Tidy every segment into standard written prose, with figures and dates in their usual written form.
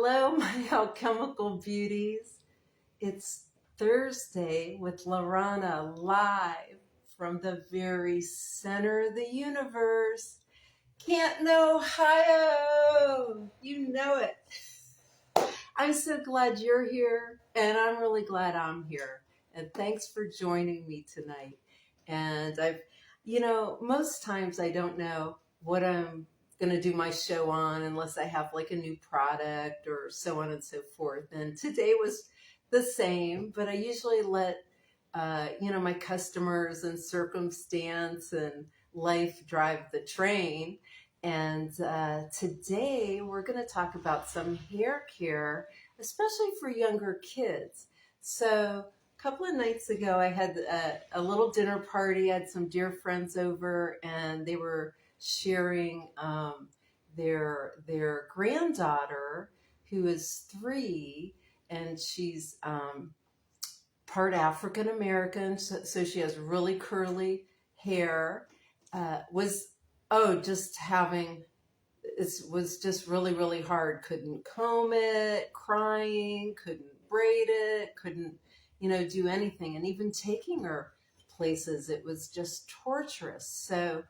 Hello, my alchemical beauties. It's Thursday with Larana live from the very center of the universe. Canton, Ohio. You know it. I'm so glad you're here, and I'm really glad I'm here. And thanks for joining me tonight. And most times I don't know what I'm going to do my show on unless I have like a new product or so on and so forth. And today was the same, but I usually let, my customers and circumstance and life drive the train. And today we're going to talk about some hair care, especially for younger kids. So a couple of nights ago, I had a little dinner party. I had some dear friends over, and they were sharing their granddaughter, who is 3, and she's part African American, so she has really curly hair. Just having it was just really, really hard. Couldn't comb it, crying, couldn't braid it, couldn't, do anything. And even taking her places, it was just torturous. So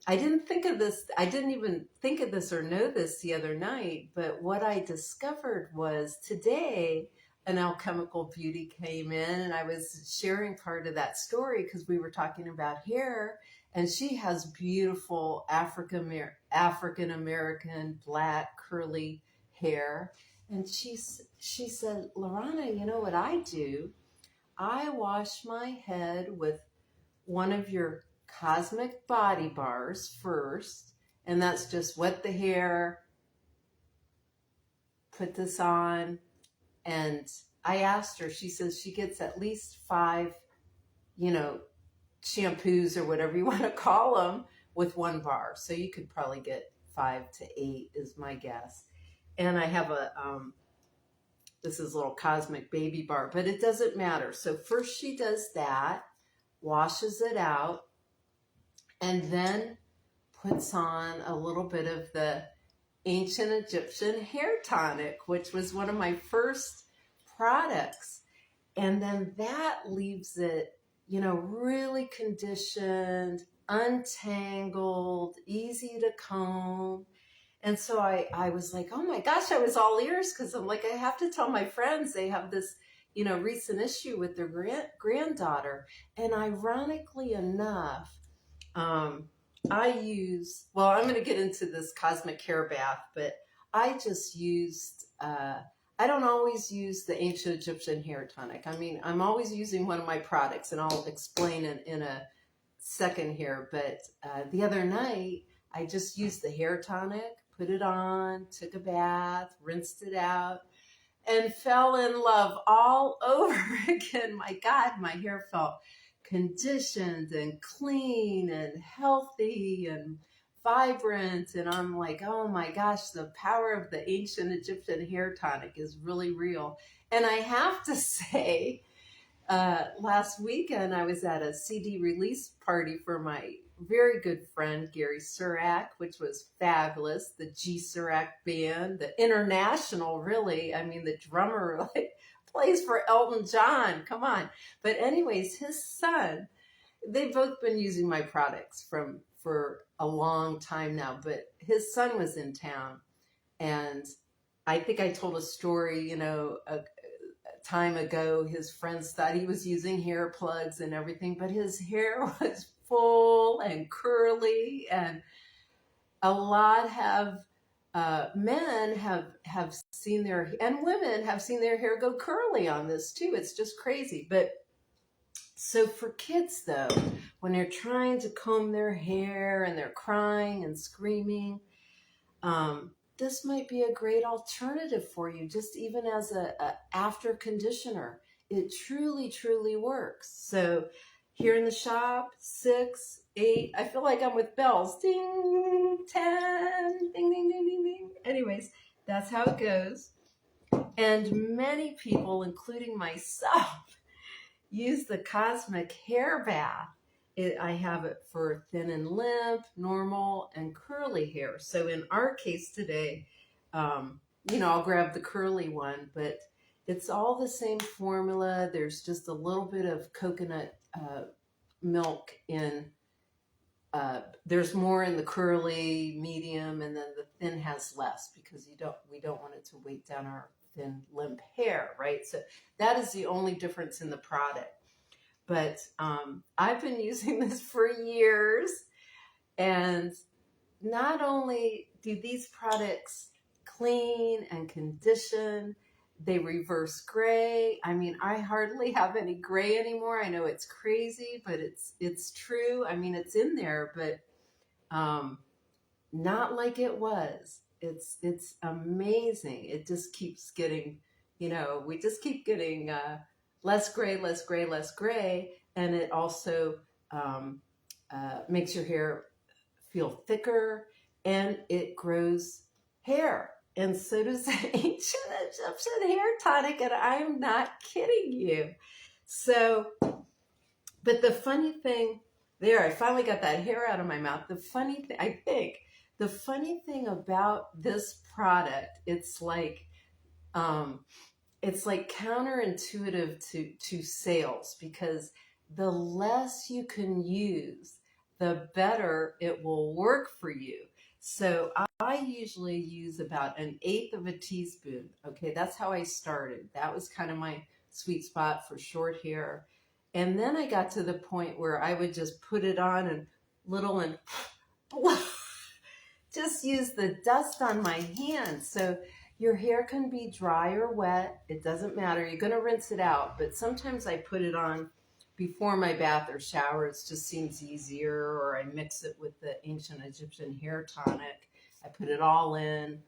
I didn't think of this. I didn't even think of this or know this the other night. But what I discovered was today, an alchemical beauty came in, and I was sharing part of that story because we were talking about hair, and she has beautiful African American black curly hair. And she said, Larana, you know what I do? I wash my head with one of your cosmic body bars first, and that's just wet the hair, put this on. And I asked her, she says she gets at least 5, shampoos or whatever you want to call them with one bar. So you could probably get 5 to 8 is my guess. And I have this is a little cosmic baby bar, but it doesn't matter. So first she does that, washes it out, and then puts on a little bit of the ancient Egyptian hair tonic, which was one of my first products. And then that leaves it, really conditioned, untangled, easy to comb. And so I was like, oh my gosh, I was all ears, because I'm like, I have to tell my friends they have this, recent issue with their granddaughter. And ironically enough, I'm going to get into this cosmic hair bath, but I just used, I don't always use the ancient Egyptian hair tonic. I mean, I'm always using one of my products, and I'll explain it in a second here. But the other night, I just used the hair tonic, put it on, took a bath, rinsed it out, and fell in love all over again. My God, my hair felt conditioned and clean and healthy and vibrant. And I'm like, oh my gosh, the power of the ancient Egyptian hair tonic is really real. And I have to say, last weekend I was at a CD release party for my very good friend Gary Surak, which was fabulous. The G Surak band, the international, really. I mean, the drummer plays for Elton John. Come on. But anyways, his son, they've both been using my products for a long time now, but his son was in town, and I think I told a story, a time ago. His friends thought he was using hair plugs and everything, but his hair was full and curly, and a lot men have seen and women have seen their hair go curly on this too. It's just crazy. But so for kids though, when they're trying to comb their hair and they're crying and screaming, this might be a great alternative for you, just even as a after conditioner. It truly, truly works. So here in the shop, 6, 8, I feel like I'm with bells. Ding, 10, ding, ding, ding, ding, ding. Anyways, that's how it goes. And many people, including myself, use the cosmic hair bath. I have it for thin and limp, normal, and curly hair. So in our case today, I'll grab the curly one, but it's all the same formula. There's just a little bit of coconut milk in. There's more in the curly, medium, and then the thin has less because we don't want it to weight down our thin, limp hair, right? So that is the only difference in the product. But I've been using this for years, and not only do these products clean and condition, they reverse gray. I mean, I hardly have any gray anymore. I know it's crazy, but it's true. I mean, it's in there, but not like it was. It's amazing. It just keeps getting, we just keep getting less gray, less gray, less gray, and it also makes your hair feel thicker, and it grows hair. And so does the Ancient Egyptian Hair Tonic, and I'm not kidding you. So, but the funny thing, I finally got that hair out of my mouth. The funny thing about this product, it's like counterintuitive to sales, because the less you can use, the better it will work for you. So I usually use about 1/8 of a teaspoon. Okay, that's how I started. That was kind of my sweet spot for short hair. And then I got to the point where I would just put it on and just use the dust on my hands. So your hair can be dry or wet. It doesn't matter. You're going to rinse it out. But sometimes I put it on before my bath or shower. It just seems easier. Or I mix it with the Ancient Egyptian Hair Tonic. I put it all in,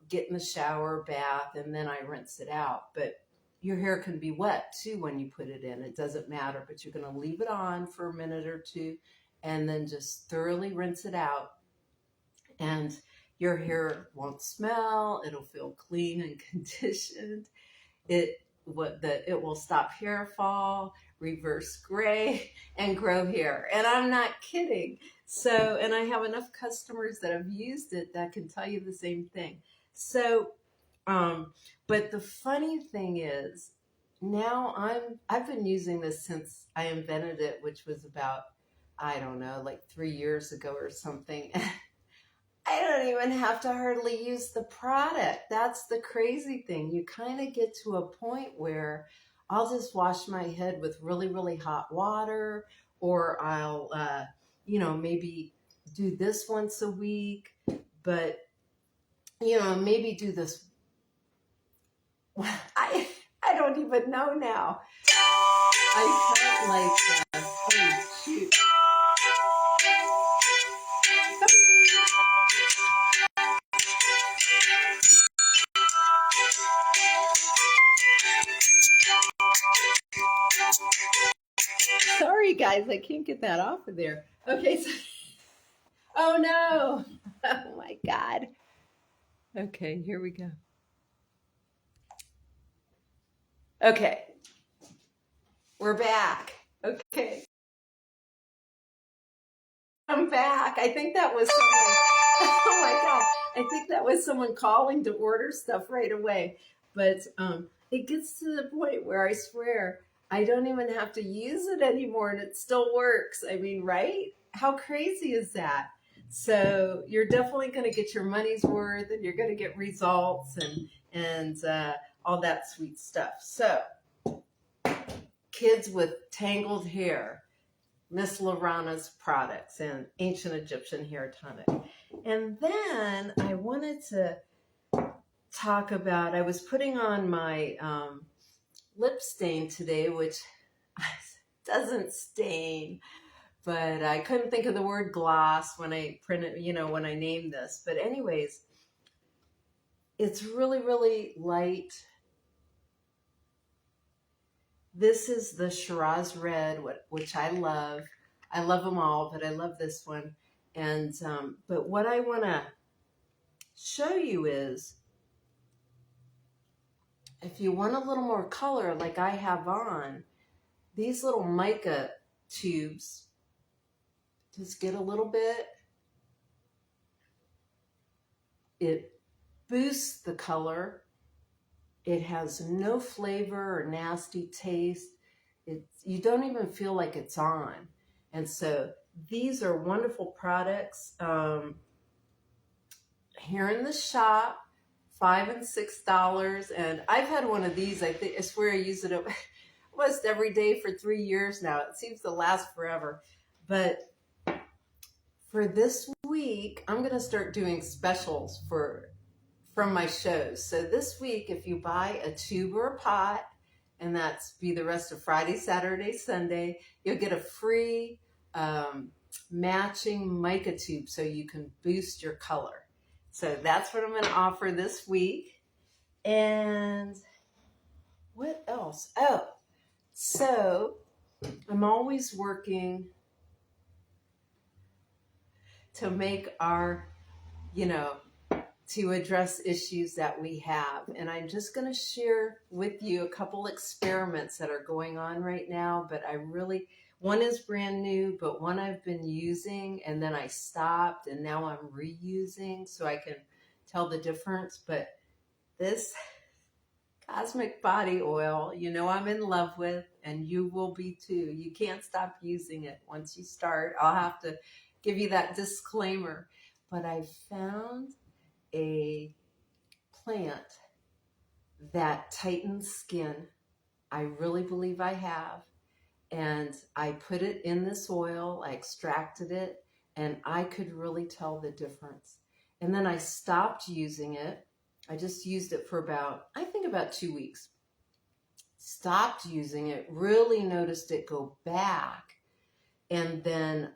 get in the shower, bath, and then I rinse it out. But your hair can be wet too when you put it in. It doesn't matter. But you're going to leave it on for a minute or two and then just thoroughly rinse it out. And your hair won't smell. It'll feel clean and conditioned. It will stop hair fall, reverse gray, and grow hair. And I'm not kidding. So, and I have enough customers that have used it that can tell you the same thing. So, but the funny thing is, now I've been using this since I invented it, which was about, I don't know, like 3 years ago or something. I don't even have to hardly use the product. That's the crazy thing. You kind of get to a point where I'll just wash my head with really, really hot water, or I'll, maybe do this once a week, but, maybe do this. I don't even know now. I felt like, oh shoot. Sorry guys, I can't get that off of there. Okay, so, oh no. Oh my God. Okay, here we go. Okay, we're back. Okay, I'm back. I think that was someone, oh my God. I think that was someone calling to order stuff right away. But it gets to the point where I swear I don't even have to use it anymore and it still works. I mean, right? How crazy is that? So you're definitely going to get your money's worth, and you're going to get results and all that sweet stuff. So kids with tangled hair, Miss Larana's products and Ancient Egyptian Hair Tonic. And then I wanted to talk about, I was putting on my lip stain today, which doesn't stain, but I couldn't think of the word gloss when I printed, when I named this. But anyways, it's really, really light. This is the Shiraz Red, which I love. I love them all, but I love this one. And but what I want to show you is, if you want a little more color like I have on, these little mica tubes, just get a little bit. boosts the color. It has no flavor or nasty taste. You don't even feel like it's on. And so these are wonderful products here in the shop, $5 and $6. And I've had one of these, I swear I use it almost every day for 3 years now. It seems to last forever. But for this week, I'm going to start doing specials from my shows. So this week, if you buy a tube or a pot, and that's be the rest of Friday, Saturday, Sunday, you'll get a free matching mica tube so you can boost your color. So that's what I'm going to offer this week. And what else? Oh, so I'm always working to make our, to address issues that we have. And I'm just going to share with you a couple experiments that are going on right now, but one is brand new, but one I've been using and then I stopped and now I'm reusing so I can tell the difference. But this cosmic body oil, I'm in love with, and you will be too. You can't stop using it once you start. I'll have to give you that disclaimer. But I found a plant that tightens skin. I really believe I have. And I put it in this oil, I extracted it, and I could really tell the difference. And then I stopped using it. I just used it for about 2 weeks. Stopped using it, really noticed it go back. And then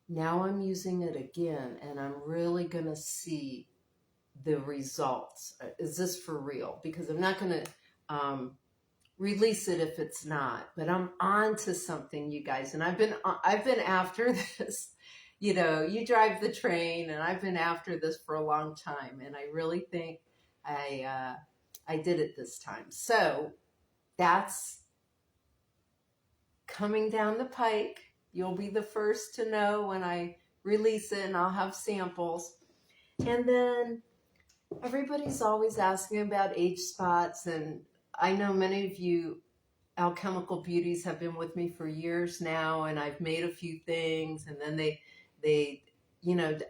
now I'm using it again, and I'm really going to see the results. Is this for real? Because I'm not going to release it if it's not. But I'm on to something, you guys. And I've been after this. You drive the train, and I've been after this for a long time. And I really think I did it this time. So that's coming down the pike. You'll be the first to know when I release it, and I'll have samples. And then everybody's always asking about age spots, and I know many of you alchemical beauties have been with me for years now, and I've made a few things, and then they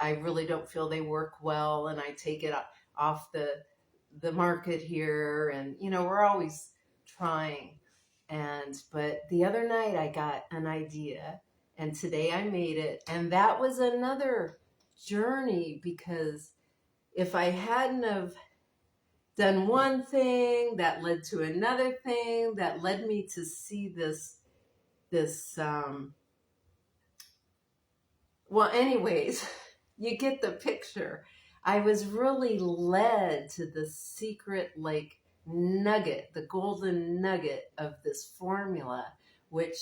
I really don't feel they work well, and I take it off the market here, and we're always trying. But the other night I got an idea, and today I made it, and that was another journey, because if I hadn't have done one thing, that led to another thing, that led me to see this well, anyways, you get the picture. I was really led to the secret, nugget, the golden nugget of this formula, which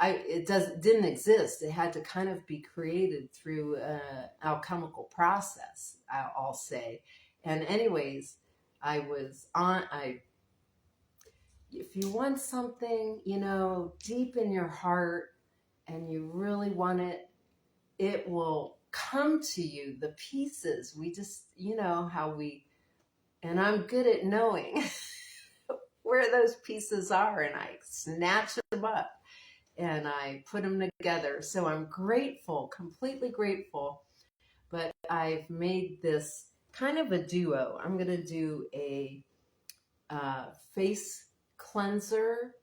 didn't exist. It had to kind of be created through an alchemical process, I'll say. And anyways, if you want something, deep in your heart, and you really want it, it will come to you, the pieces. We just, and I'm good at knowing where those pieces are, and I snatch them up and I put them together. So I'm grateful, completely grateful. But I've made this kind of a duo. I'm going to do a face cleanser,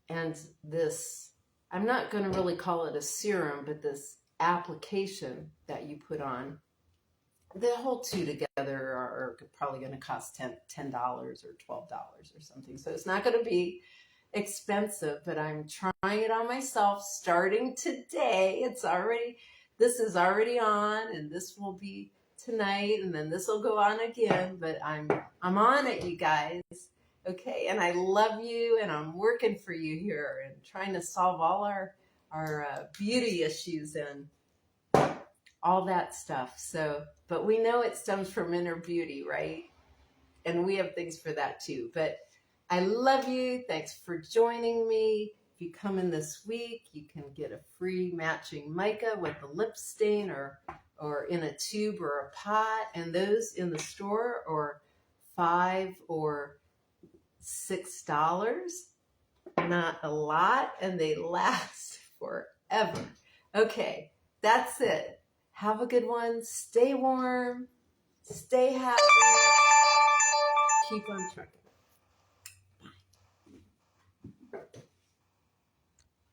and this, I'm not going to really call it a serum, but this application that you put on. The whole two together are probably going to cost $10 or $12 or something. So it's not going to be expensive, but I'm trying it on myself starting today. This is already on, and this will be tonight, and then this will go on again, but I'm on it, you guys. Okay, and I love you, and I'm working for you here and trying to solve all our beauty issues and all that stuff. So, but we know it stems from inner beauty, right? And we have things for that too. But I love you. Thanks for joining me. If you come in this week, you can get a free matching mica with the lip stain or or in a tube or a pot, and those in the store are $5 or $6. Not a lot, and they last forever. Okay, that's it. Have a good one. Stay warm. Stay happy. Keep on trucking.